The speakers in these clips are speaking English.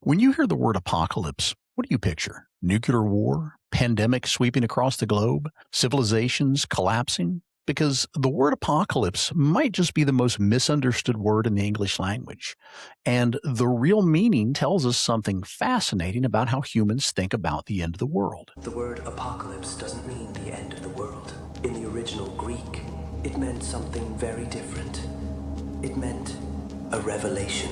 When you hear the word apocalypse, what do you picture? Nuclear war? Pandemic sweeping across the globe? Civilizations collapsing? Because the word apocalypse might just be the most misunderstood word in the English language. And the real meaning tells us something fascinating about how humans think about the end of the world. The word apocalypse doesn't mean the end of the world. In the original Greek, it meant something very different. It meant a revelation.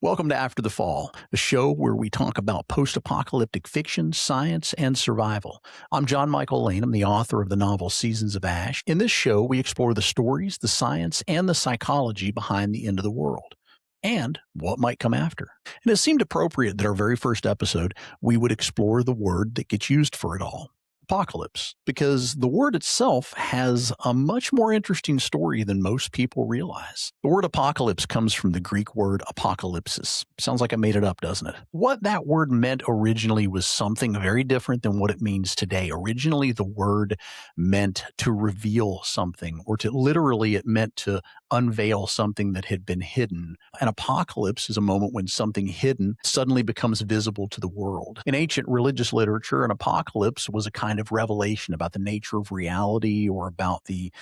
Welcome to After the Fall, a show where we talk about post-apocalyptic fiction, science, and survival. I'm John Michael Lane. I'm the author of the novel Seasons of Ash. In this show, we explore the stories, the science, and the psychology behind the end of the world, and what might come after. And it seemed appropriate that our very first episode, we would explore the word that gets used for it all. Apocalypse, because the word itself has a much more interesting story than most people realize. The word apocalypse comes from the Greek word apocalypsis. Sounds like I made it up, doesn't it? What that word meant originally was something very different than what it means today. Originally, the word meant to reveal something, or it meant to unveil something that had been hidden. An apocalypse is a moment when something hidden suddenly becomes visible to the world. In ancient religious literature, an apocalypse was a kind of revelation about the nature of reality, or about the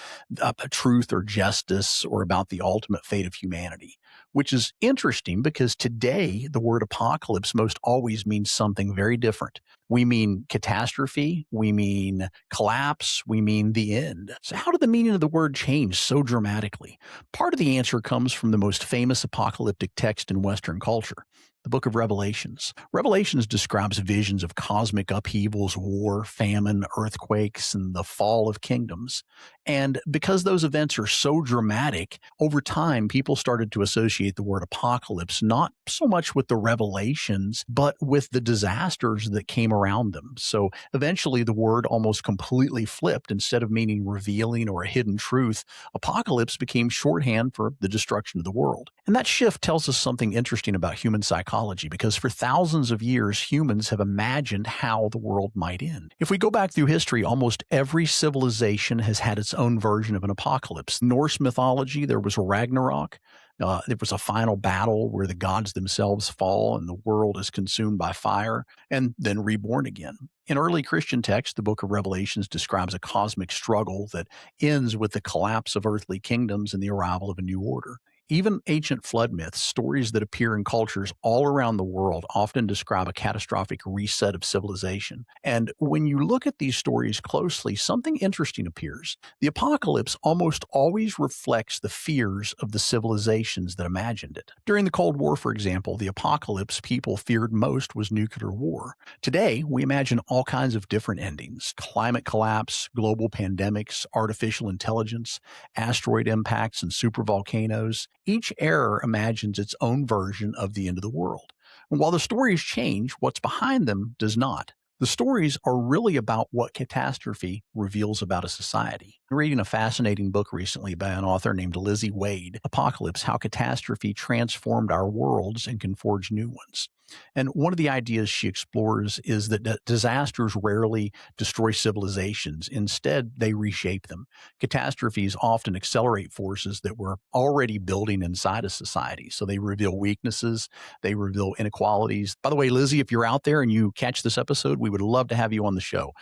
truth or justice, or about the ultimate fate of humanity, which is interesting because today the word apocalypse most always means something very different. We mean catastrophe, we mean collapse, we mean the end. So how did the meaning of the word change so dramatically? Part of the answer comes from the most famous apocalyptic text in Western culture, the book of Revelations. Revelations describes visions of cosmic upheavals, war, famine, earthquakes, and the fall of kingdoms. And because those events are so dramatic, over time, people started to associate the word apocalypse not so much with the revelations, but with the disasters that came around them. So eventually, the word almost completely flipped. Instead of meaning revealing or a hidden truth, apocalypse became shorthand for the destruction of the world. And that shift tells us something interesting about human psychology, because for thousands of years, humans have imagined how the world might end. If we go back through history, almost every civilization has had its own version of an apocalypse. Norse mythology, there was Ragnarök. There was a final battle where the gods themselves fall and the world is consumed by fire and then reborn again. In early Christian texts, the book of Revelations describes a cosmic struggle that ends with the collapse of earthly kingdoms and the arrival of a new order. Even ancient flood myths, stories that appear in cultures all around the world, often describe a catastrophic reset of civilization. And when you look at these stories closely, something interesting appears. The apocalypse almost always reflects the fears of the civilizations that imagined it. During the Cold War, for example, the apocalypse people feared most was nuclear war. Today, we imagine all kinds of different endings: climate collapse, global pandemics, artificial intelligence, asteroid impacts, and supervolcanoes. Each era imagines its own version of the end of the world. And while the stories change, what's behind them does not. The stories are really about what catastrophe reveals about a society. I'm reading a fascinating book recently by an author named Lizzie Wade, Apocalypse: How Catastrophe Transformed Our Worlds and Can Forge New Ones. And one of the ideas she explores is that disasters rarely destroy civilizations. Instead, they reshape them. Catastrophes often accelerate forces that were already building inside a society. So they reveal weaknesses, they reveal inequalities. By the way, Lizzie, if you're out there and you catch this episode, we would love to have you on the show.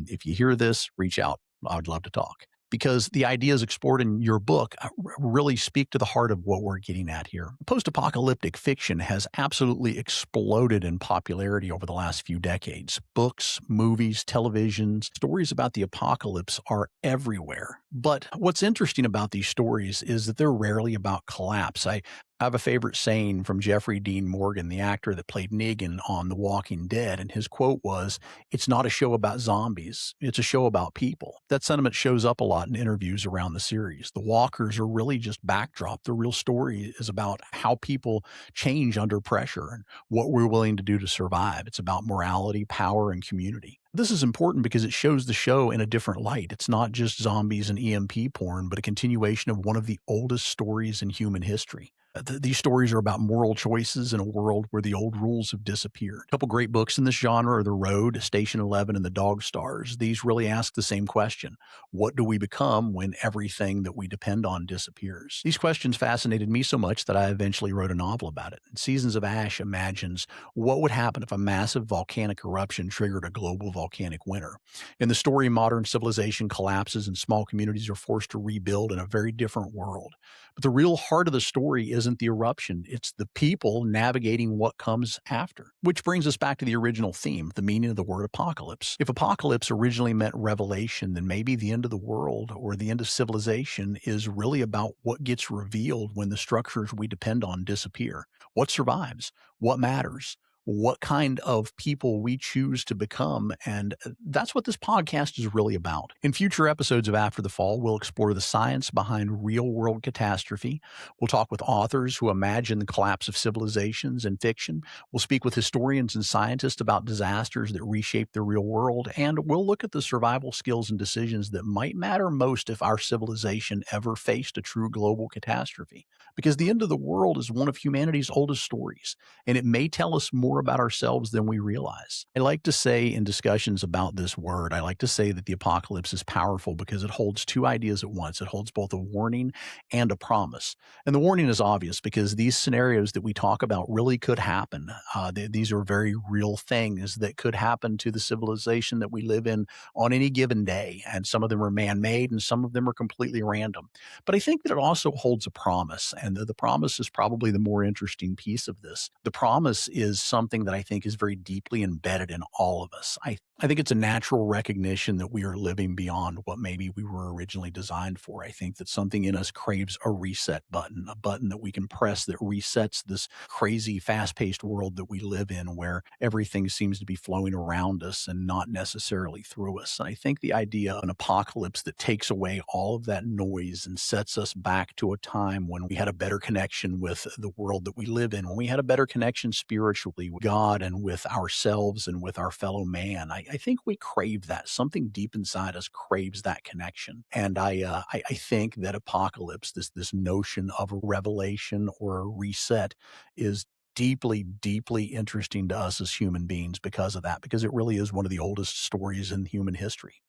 If you hear this, reach out. I would love to talk, because the ideas explored in your book really speak to the heart of what we're getting at here. Post-apocalyptic fiction has absolutely exploded in popularity over the last few decades. Books, movies, television, stories about the apocalypse are everywhere. But what's interesting about these stories is that they're rarely about collapse. I have a favorite saying from Jeffrey Dean Morgan, the actor that played Negan on The Walking Dead, and his quote was, "It's not a show about zombies, it's a show about people." That sentiment shows up a lot in interviews around the series. The walkers are really just backdrop. The real story is about how people change under pressure and what we're willing to do to survive. It's about morality, power, and community. This is important because it shows the show in a different light. It's not just zombies and EMP porn, but a continuation of one of the oldest stories in human history. These stories are about moral choices in a world where the old rules have disappeared. A couple great books in this genre are The Road, Station 11, and The Dog Stars. These really ask the same question. What do we become when everything that we depend on disappears? These questions fascinated me so much that I eventually wrote a novel about it. Seasons of Ash imagines what would happen if a massive volcanic eruption triggered a global volcanic winter. In the story, modern civilization collapses and small communities are forced to rebuild in a very different world. But the real heart of the story isn't the eruption, it's the people navigating what comes after. Which brings us back to the original theme, the meaning of the word apocalypse. If apocalypse originally meant revelation, then maybe the end of the world or the end of civilization is really about what gets revealed when the structures we depend on disappear. What survives? What matters? What kind of people we choose to become. And that's what this podcast is really about. In future episodes of After the Fall, we'll explore the science behind real-world catastrophe. We'll talk with authors who imagine the collapse of civilizations in fiction. We'll speak with historians and scientists about disasters that reshape the real world. And we'll look at the survival skills and decisions that might matter most if our civilization ever faced a true global catastrophe. Because the end of the world is one of humanity's oldest stories, and it may tell us more about ourselves than we realize. I like to say in discussions about this word, I like to say that the apocalypse is powerful because it holds two ideas at once. It holds both a warning and a promise. And the warning is obvious because these scenarios that we talk about really could happen. These are very real things that could happen to the civilization that we live in on any given day. And some of them are man-made and some of them are completely random. But I think that it also holds a promise. And the promise is probably the more interesting piece of this. The promise is something that I think is very deeply embedded in all of us. I think it's a natural recognition that we are living beyond what maybe we were originally designed for. I think that something in us craves a reset button, a button that we can press that resets this crazy, fast-paced world that we live in where everything seems to be flowing around us and not necessarily through us. And I think the idea of an apocalypse that takes away all of that noise and sets us back to a time when we had a better connection with the world that we live in, when we had a better connection spiritually with God and with ourselves and with our fellow man. I think we crave that. Something deep inside us craves that connection. And I think that apocalypse, this notion of a revelation or a reset, is deeply, deeply interesting to us as human beings because of that, because it really is one of the oldest stories in human history.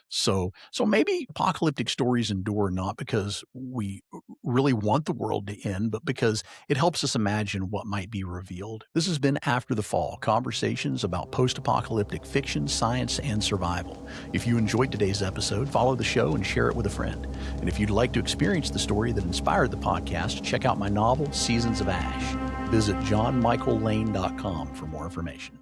So maybe apocalyptic stories endure not because we really want the world to end, but because it helps us imagine what might be revealed. This has been After the Fall, conversations about post-apocalyptic fiction, science, and survival. If you enjoyed today's episode, follow the show and share it with a friend. And if you'd like to experience the story that inspired the podcast, check out my novel, Seasons of Ash. Visit johnmichaellane.com for more information.